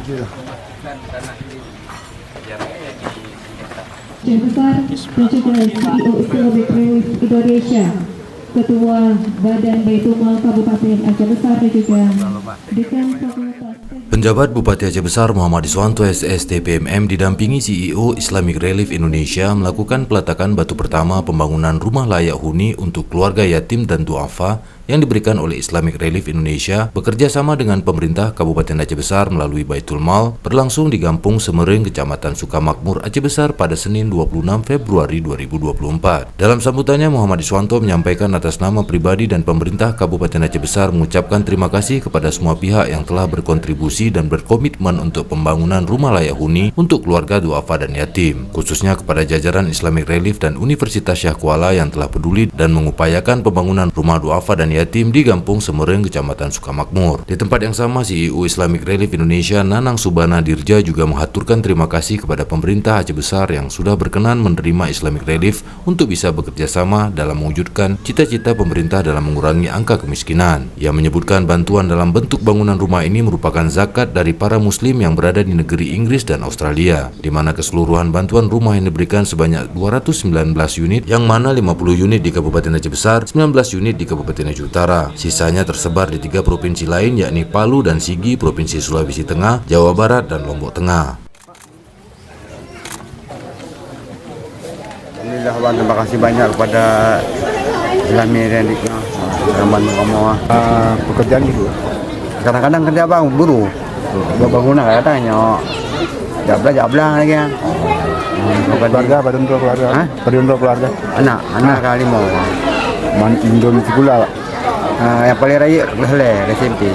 Besar Presiden CEO Islamic Relief Indonesia, Ketua Badan Baitul Mal Kabupaten Aceh Besar dan juga Dekan Fakultas. Penjabat Bupati Aceh Besar Muhammad Iswanto SS TPMM didampingi CEO Islamic Relief Indonesia melakukan peletakan batu pertama pembangunan rumah layak huni untuk keluarga yatim dan duafa yang diberikan oleh Islamic Relief Indonesia bekerja sama dengan pemerintah Kabupaten Aceh Besar melalui Baitul Mal berlangsung di Kampung Semering, Kecamatan Sukamakmur, Aceh Besar pada Senin 26 Februari 2024. Dalam sambutannya, Muhammad Iswanto menyampaikan atas nama pribadi dan pemerintah Kabupaten Aceh Besar mengucapkan terima kasih kepada semua pihak yang telah berkontribusi dan berkomitmen untuk pembangunan rumah layak huni untuk keluarga duafa dan yatim, khususnya kepada jajaran Islamic Relief dan Universitas Syah Kuala yang telah peduli dan mengupayakan pembangunan rumah duafa dan yatim di Kampung Semering, Kecamatan Sukamakmur. Di tempat yang sama, CEO Islamic Relief Indonesia Nanang Subana Dirja juga mengaturkan terima kasih kepada pemerintah Aceh Besar yang sudah berkenan menerima Islamic Relief untuk bisa bekerja sama dalam mewujudkan cita-cita pemerintah dalam mengurangi angka kemiskinan. Ia menyebutkan bantuan dalam bentuk bangunan rumah ini merupakan zakat dari para muslim yang berada di negeri Inggris dan Australia, di mana keseluruhan bantuan rumah yang diberikan sebanyak 219 unit, yang mana 50 unit di Kabupaten Aceh Besar, 19 unit di Kabupaten Aceh Utara. Sisanya tersebar di 3 provinsi lain, yakni Palu dan Sigi, Provinsi Sulawesi Tengah, Jawa Barat, dan Lombok Tengah. Alhamdulillah, Bang, terima kasih banyak kepada Islamic Relief yang bantu kamu. Pekerjaan gitu. Kadang-kadang kerja bang, buru. Bangunan katanya. Jabla lagi ya. Keluarga, badan keluarga. Hah? Badan keluarga. Anak kali mau. Indomie pula. Yang paling raya, SMP.